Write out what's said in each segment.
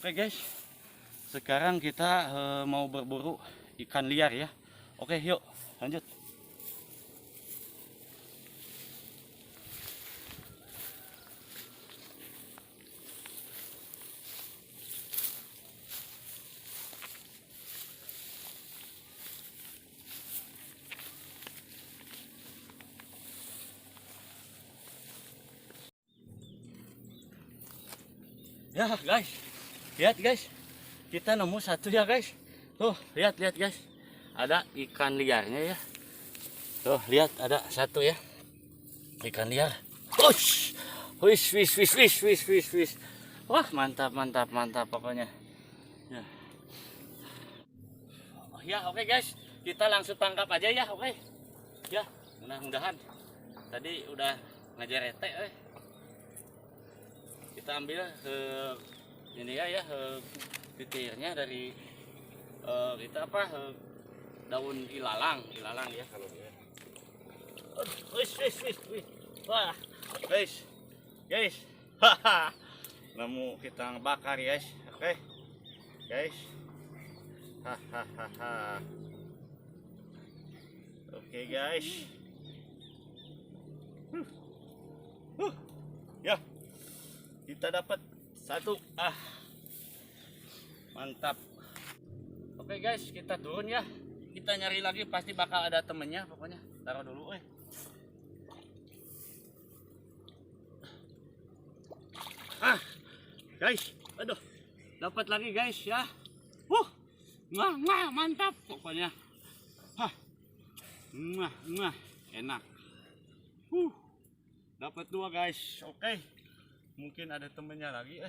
Oke guys, sekarang kita mau berburu ikan liar ya. Oke yuk lanjut. Ya guys, lihat guys, kita nemu satu ya guys. Tuh lihat guys, ada ikan liarnya ya. Tuh lihat ada satu ya, ikan liar. Ush, wish. Wah mantap pokoknya. Ya, oh, ya oke guys, kita langsung tangkap aja ya. Oke ya, mudah-mudahan tadi udah ngajar rete. Kita ambil ini ya titirnya dari kita daun ilalang ya kalau dia. Wis. Wah guys haha, nemu kita ngebakar guys. Oke guys, hahaha. Oke guys, ya kita dapat satu. Mantap. Oke guys, kita turun ya, kita nyari lagi, pasti bakal ada temennya. Pokoknya taruh dulu guys, aduh, dapat lagi guys ya. Mantap pokoknya. Enak. Dapat dua guys. Oke, mungkin ada temennya lagi.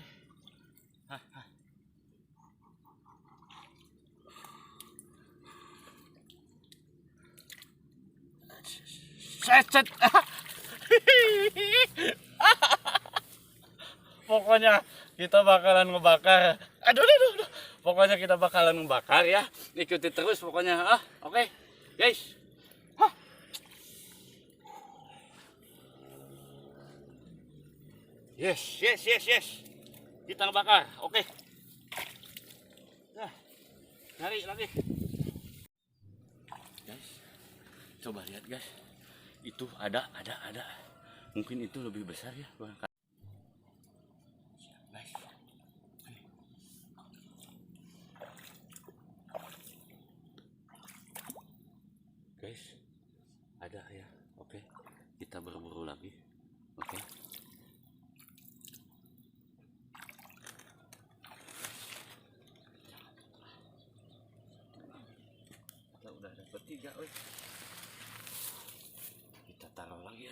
Set. Pokoknya kita bakalan ngebakar. Aduh. Pokoknya kita bakalan ngebakar ya. Ikuti terus pokoknya. Oke, guys. Yes. Kita ngebakar. Oke. Nah, cari lagi. Guys, coba lihat guys. Itu ada. Mungkin itu lebih besar ya. Guys, ada ya. Oke, kita berburu lagi. Oke. Kita udah dapat 3. Kita taruh lagi.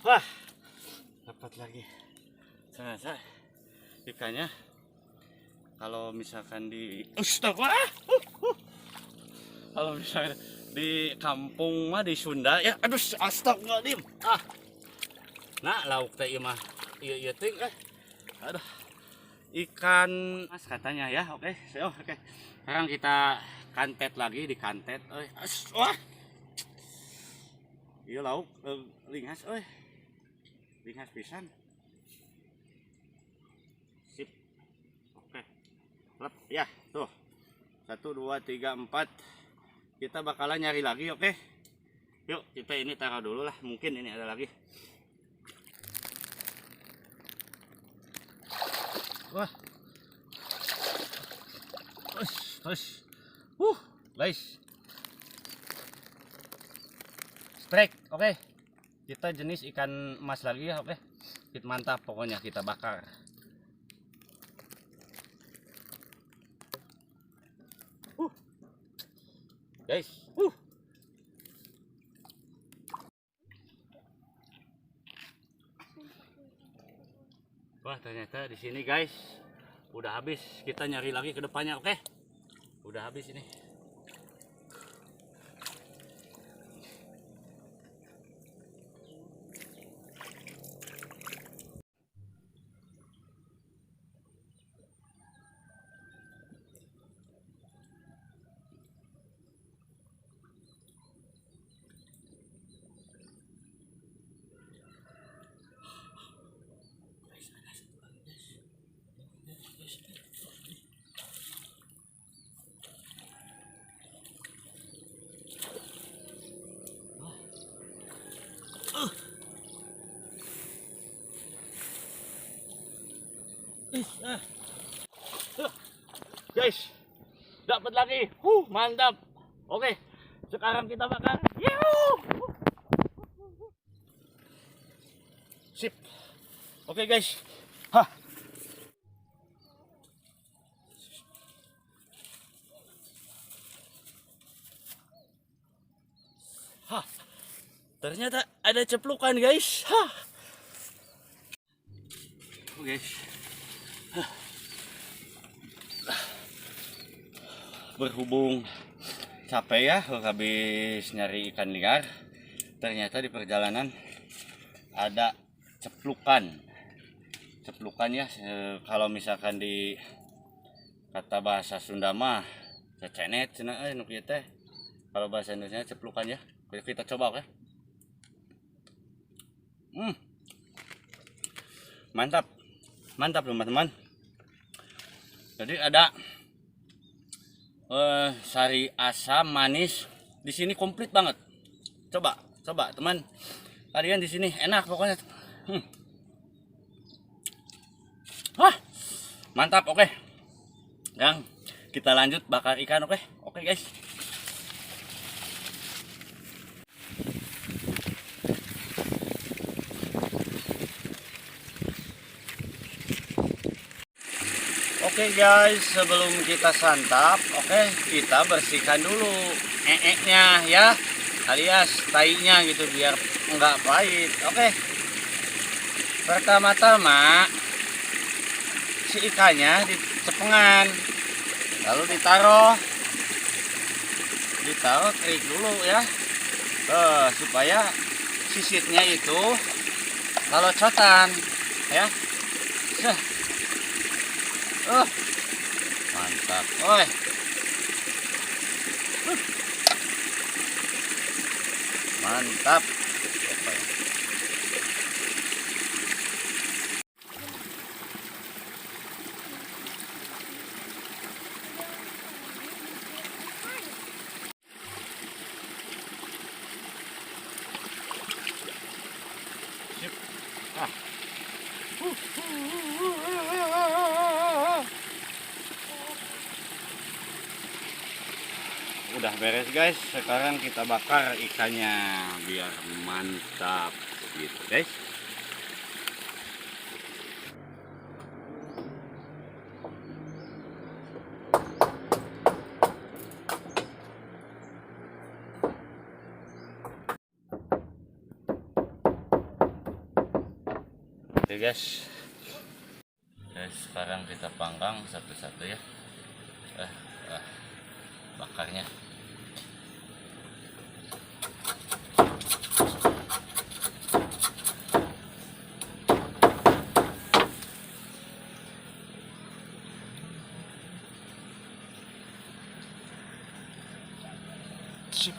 Wah, dapat lagi. Ternyata ikannya kalau misalkan di kalau misalkan di kampung mah di Sunda ya, aduh astagfirullahaladzim. Nah lauk teh mah iya ting aduh, ikan mas katanya ya. Oke. Sekarang kita kantet lagi, di kantet. Wah, iya lauk lingas lingas pisan. Sip. Oke. Lep ya, tuh. 1 2 3 4. Kita bakalan nyari lagi, oke. Yuk, kita ini taruh dulu lah. Mungkin ini ada lagi. Wah. Terus. Guys. Strike, oke. Kita jenis ikan emas lagi ya, oke. Mantap pokoknya, kita bakar. Guys, wah ternyata di sini guys udah habis. Kita nyari lagi ke depannya, oke. Udah habis ini. guys. Guys, dapat lagi. Mantap. Oke, sekarang kita bakar. Yuhu. Sip. Oke guys. Hah. Hah. Ternyata ada ceplukan guys. Hah. Guys. Hah. Berhubung capek ya habis nyari ikan liar, ternyata di perjalanan ada ceplukan ya, kalau misalkan di kata bahasa Sunda mah cecenet cenah nu kieu teh, kalau bahasa Indonesia ceplukan ya. Kita coba oke. Mantap teman-teman. Jadi ada sari, asam, manis di sini komplit banget. Coba teman, kalian di sini enak pokoknya. Mantap. Oke, yang kita lanjut bakar ikan. Oke guys. Oke guys, sebelum kita santap, kita bersihkan dulu nya ya, alias tainya gitu biar enggak pahit. Pertama-tama si ikannya dicepengan, lalu ditaruh trik dulu ya, supaya sisitnya itu kalau cotan ya. Mantap. Mantap. Sip. Udah beres guys, sekarang kita bakar ikannya biar mantap gitu guys. Oke guys, sekarang kita panggang satu-satu ya, bakarnya. Sip.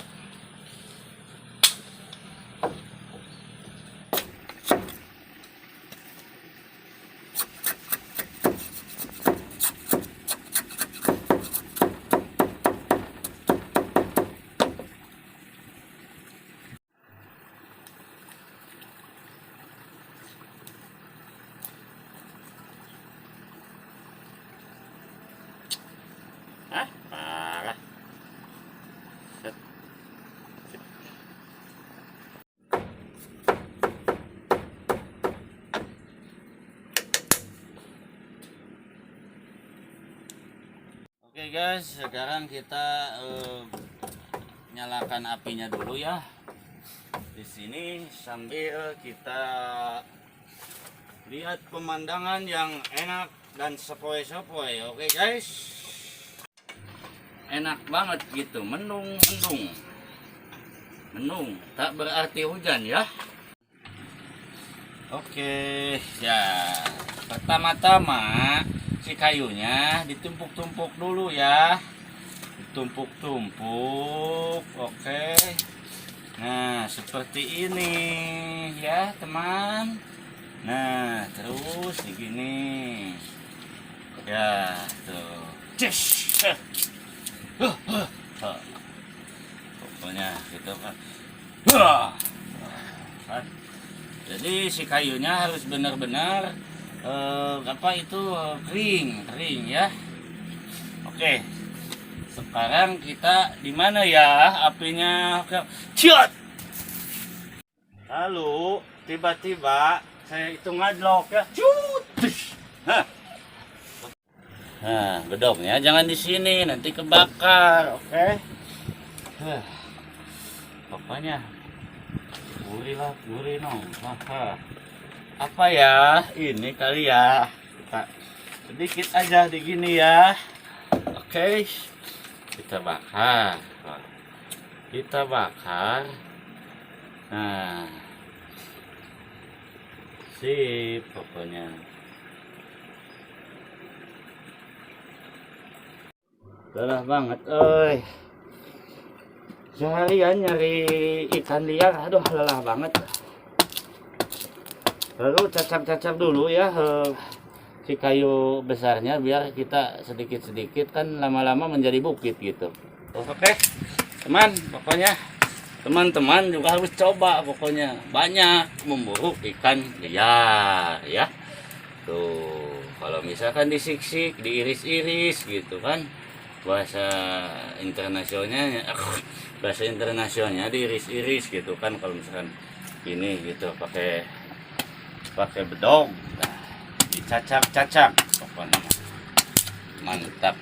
Parah. Set. Sip. Oke guys, sekarang kita nyalakan apinya dulu ya. Di sini sambil kita lihat pemandangan yang enak dan sepoi-sepoi. Oke guys. Enak banget gitu, mendung, tak berarti hujan ya. Oke, ya pertama-tama si kayunya ditumpuk-tumpuk dulu ya, ditumpuk-tumpuk. Oke, nah seperti ini ya teman. Nah terus begini ya tuh. Pokoknya gitu kan. Jadi si kayunya harus benar-benar apa itu kering ya. Oke, sekarang kita di mana ya apinya? Ciot. Lalu tiba-tiba saya itu ngadlok ya. Cut. Nah, bedongnya jangan di sini, nanti kebakar, oke? Pokoknya gurih no. Apa ya? Ini kali ya. Kita sedikit aja di gini ya. Oke. Kita bakar. Kita bakar. Nah. Sip pokoknya. Lelah banget, seharian nyari ikan liar, aduh lelah banget. Lalu cacak-cacak dulu ya si kayu besarnya biar kita sedikit-sedikit kan lama-lama menjadi bukit gitu. Oke, pokoknya teman-teman juga harus coba pokoknya banyak memburu ikan liar ya. Tuh, kalau misalkan disiksik, diiris-iris gitu kan. Bahasa internasionalnya diiris-iris gitu kan, kalau misalkan ini gitu pakai bedog, nah, dicacak-cacak pokoknya mantap.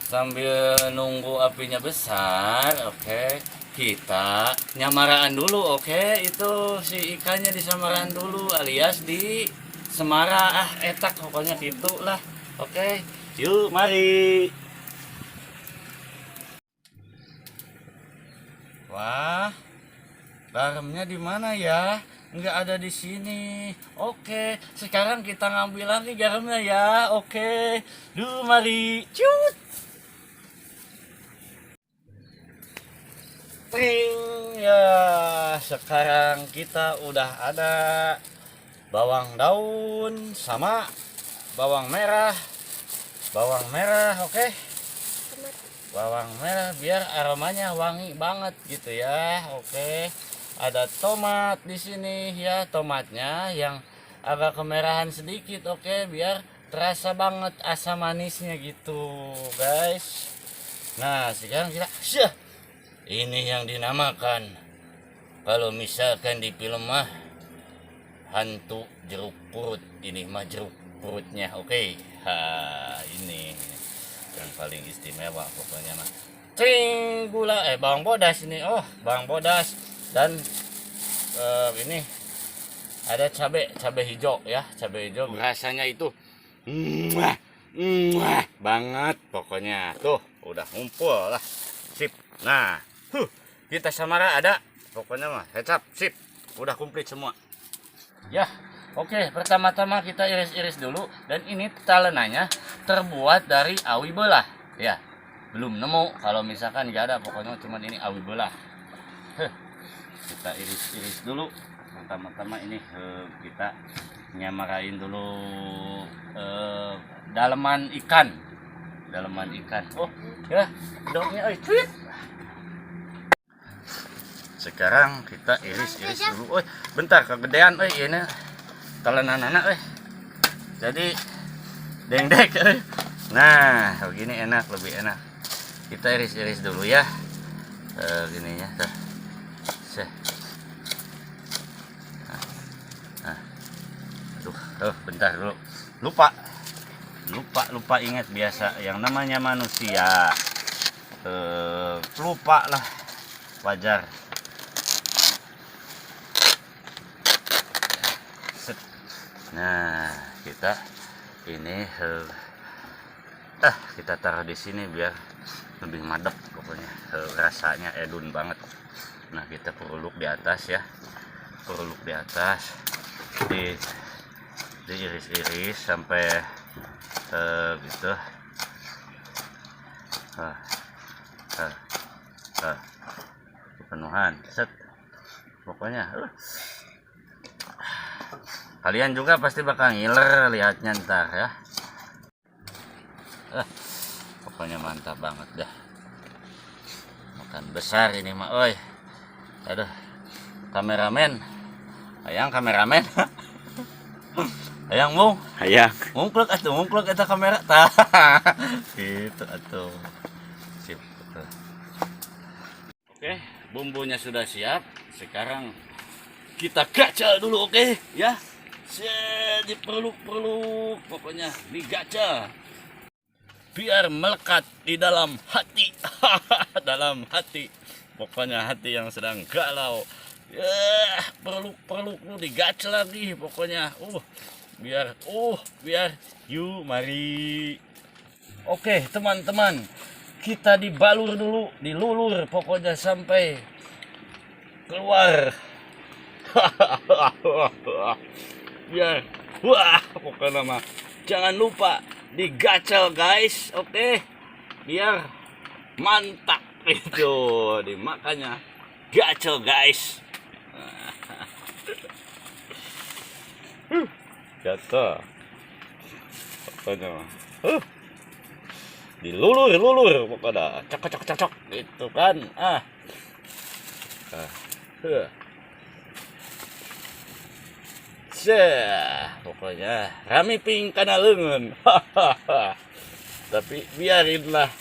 Sambil nunggu apinya besar, oke, kita nyamaraan dulu, oke. Itu si ikannya disamaraan dulu alias di semara etak pokoknya gitu lah. Oke, yuk mari. Wah, garamnya di mana ya? Nggak ada di sini. Oke, sekarang kita ngambil lagi garamnya ya. Oke, yuk mari. Cut. Pring ya, sekarang kita udah ada bawang daun sama bawang merah, oke. Bawang merah biar aromanya wangi banget gitu ya, oke. Ada tomat di sini ya, tomatnya yang agak kemerahan sedikit, oke, biar terasa banget asam manisnya gitu guys. Nah sekarang kita ini yang dinamakan, kalau misalkan di film mah hantu jeruk purut, ini mah jeruk purutnya, oke. Ini yang paling istimewa pokoknya mah. Cing, gula, bawang bodas ini, bawang bodas dan ini ada cabai hijau ya, cabai hijau rasanya itu banget pokoknya. Tuh udah ngumpul lah, sip. Nah kita samara ada pokoknya mah kecap, sip, udah komplit semua ya. Oke, pertama-tama kita iris-iris dulu, dan ini talenanya terbuat dari awi belah ya. Belum nemu, kalau misalkan nggak ada pokoknya cuman ini awi belah. Kita iris-iris dulu. Pertama-tama ini kita nyamarain dulu daleman ikan. Oh ya, dongnya tweet. Sekarang kita iris-iris dulu. Bentar kegedean ini talenan anak jadi dengdek. Nah begini enak, lebih enak. Kita iris-iris dulu ya, gini ya. Aduh, bentar dulu, lupa ingat, biasa yang namanya manusia lupa lah, wajar. Nah kita ini kita taruh di sini biar lebih madep pokoknya, rasanya edun banget. Nah kita peruluk di atas ya, diiris-iris sampai gitu. Kepenuhan set pokoknya. Kalian juga pasti bakal ngiler lihatnya ntar ya. Pokoknya mantap banget dah. Ikan besar ini mah, oi. Aduh, kameramen. Hayang kameramen. Hayang mung. Hayang. Mungklek eta kamera. Tah. Gitu atuh. Sip. Betul. Oke, bumbunya sudah siap. Sekarang kita gaca dulu, oke? Ya. Diperluk-perluk, pokoknya digaca. Biar melekat di dalam hati. Dalam hati. Pokoknya hati yang sedang galau. Ya, perluk-perluk lu digaca lagi pokoknya. Biar yuk mari. Oke, teman-teman. Kita dibalur dulu, dilulur pokoknya sampai keluar. Biar pokoknya mah jangan lupa digacel guys, oke? Biar mantap itu dimakannya gacel guys. Jatuh pokoknya mah dilulur pokoknya cocok gitu kan. Pokoknya rami ping kana leungeun. Tapi biarinlah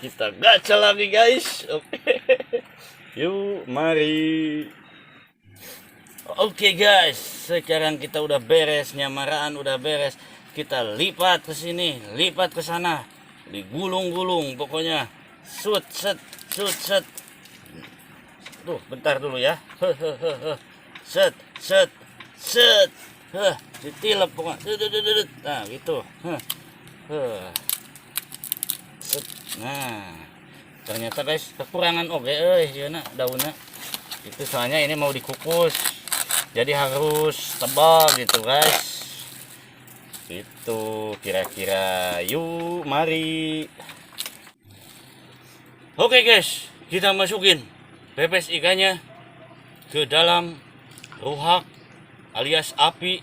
kita gacha lagi guys. Oke. Yuk mari. Oke guys, sekarang kita udah beres, nyamaraan udah beres. Kita lipat ke sini, lipat ke sana. Digulung-gulung pokoknya. Set. Tuh, bentar dulu ya. Set. Ditilep pokoknya. Nah, gitu. Set. Nah, ternyata guys kekurangan oge ya nak daunnya. Itu soalnya ini mau dikukus. Jadi harus tebal gitu guys. Itu kira-kira. Yuk mari. Oke guys, kita masukin pepes ikannya ke dalam ruhak alias api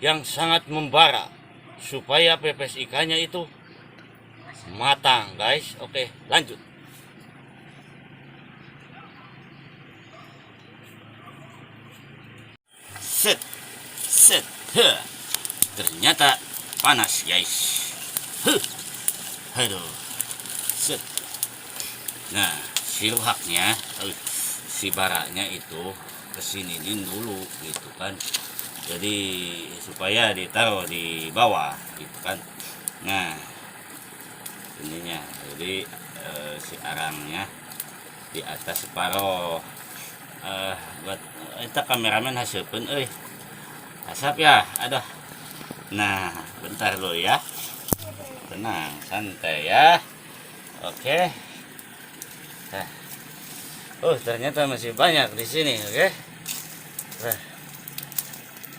yang sangat membara supaya pepes ikannya itu matang guys. Oke, lanjut. Set. Ternyata panas guys. Aduh. Set. Nah, si ruhaknya, si baraknya itu kesiniin dulu gitu kan. Jadi supaya ditaruh di bawah gitu kan. Nah, ininya jadi si arangnya di atas separoh. Buat kita kameramen hasilkan asap ya. Aduh. Nah, bentar dulu ya. Tenang, santai ya. Oke. Nah. Ternyata masih banyak di sini, oke? Nah,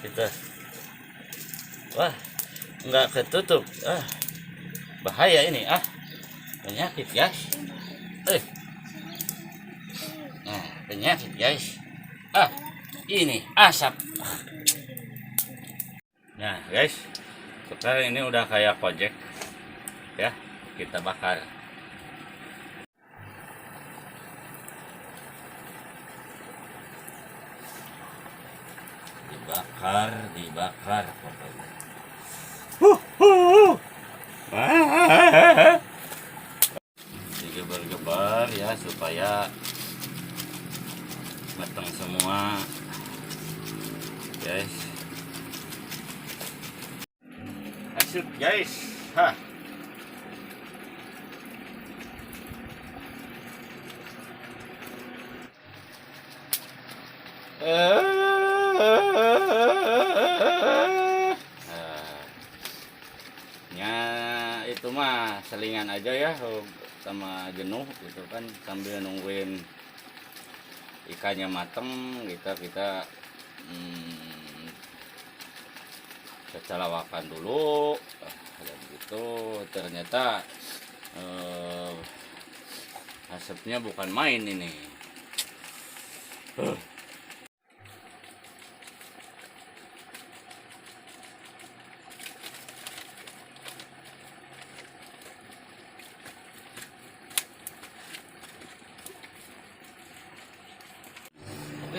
kita, nggak ketutup, bahaya ini, penyakit guys. Nah, penyakit guys. Ini asap. Nah guys, sekarang ini udah kayak kojek, ya. Kita bakar. Dibakar pokoknya. Digebar-gebar ya supaya matang semua guys. Asap guys. Itu mah selingan aja ya sama jenuh gitu kan, sambil nungguin ikannya mateng kita kecelawakan dulu dan gitu. Ternyata asapnya bukan main ini.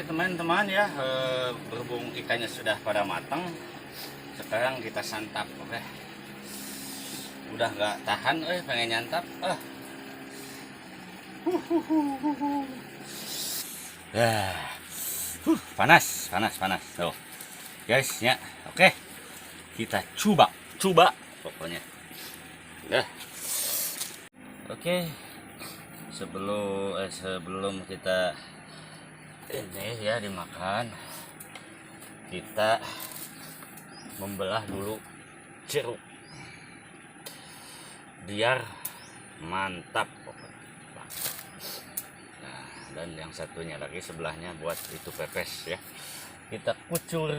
teman-teman ya, berhubung ikannya sudah pada matang, sekarang kita santap. Oke, udah nggak tahan, pengen nyantap. Panas tuh guys ya. Oke, kita coba pokoknya. Oke, sebelum kita ini ya dimakan, kita membelah dulu jeruk biar mantap pokoknya. Nah, dan yang satunya lagi sebelahnya buat itu pepes ya, kita kucur.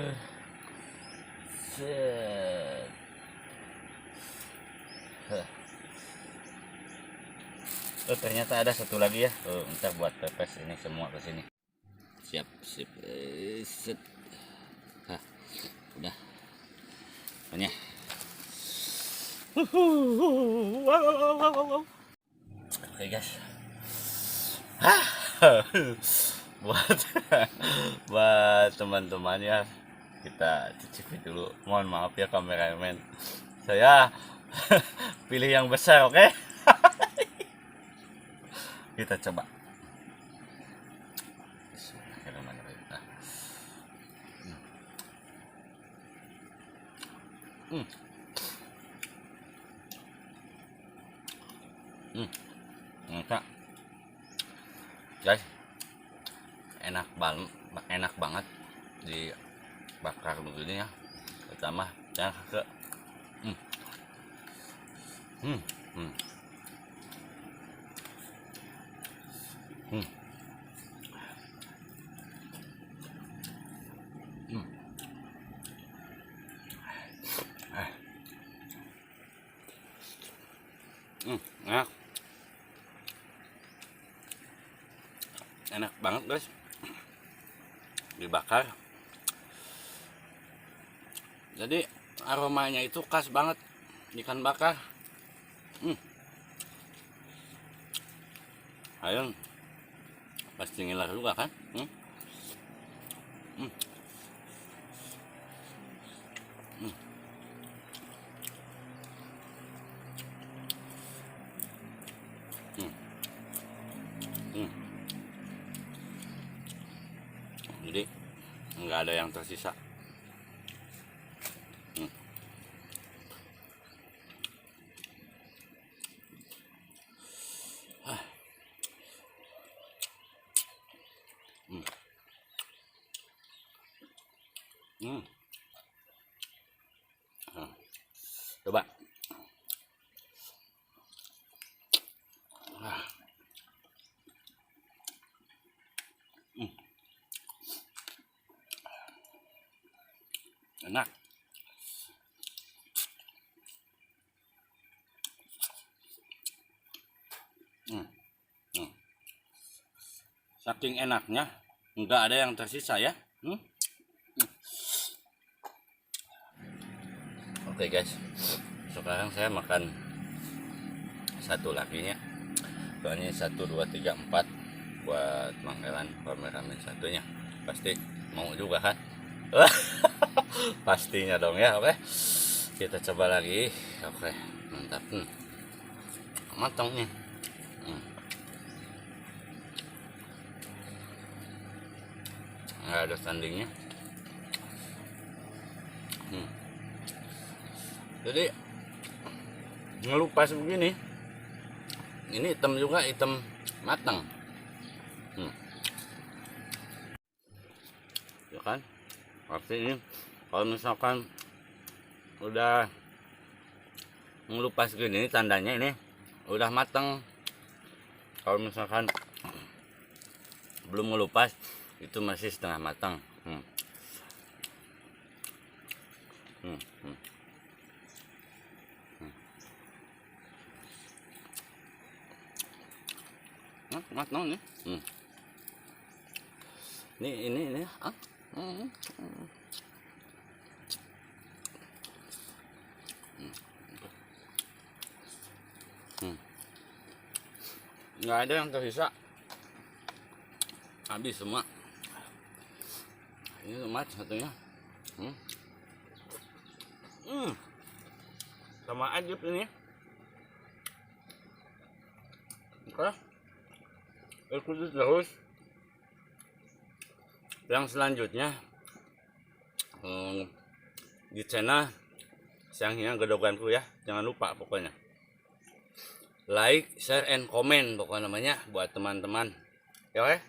Ternyata ada satu lagi ya. Ntar buat pepes ini semua ke sini. Siap. Set. Udah. Banyak. Oke guys. buat teman-teman ya, kita cicipi dulu. Mohon maaf ya kameramen. Saya pilih yang besar, oke? Kita coba. Enak guys, enak banget dibakar begini ya, pertama yang ke enak banget guys, dibakar. Jadi aromanya itu khas banget ikan bakar. Ayo, pasti ngiler juga kan? Jadi nggak ada yang tersisa. Coba. Enak. Saking enaknya, nggak ada yang tersisa ya. Oke guys, sekarang saya makan satu lagi ya. Soalnya 1, 2, 3, 4 buat manggalan kameramen satunya. Pasti mau juga kan? Pastinya dong ya. Oke, kita coba lagi. Oke, mantap. Matang nih. Nggak ada tandingnya. Jadi ngelupas begini, ini hitam juga, hitam matang. Ya kan, pasti ini kalau misalkan udah ngelupas gini, tandanya ini udah matang. Kalau misalkan belum ngelupas, itu masih setengah matang. Matang nih. Ini nggak ada yang tersisa, habis semua. Ini tomat satunya. Sama aja ini. Oke. Ikuti terus. Yang selanjutnya di channel siangnya gedoganku ya. Jangan lupa pokoknya. Like, share, and comment pokoknya namanya buat teman-teman. Ya oke?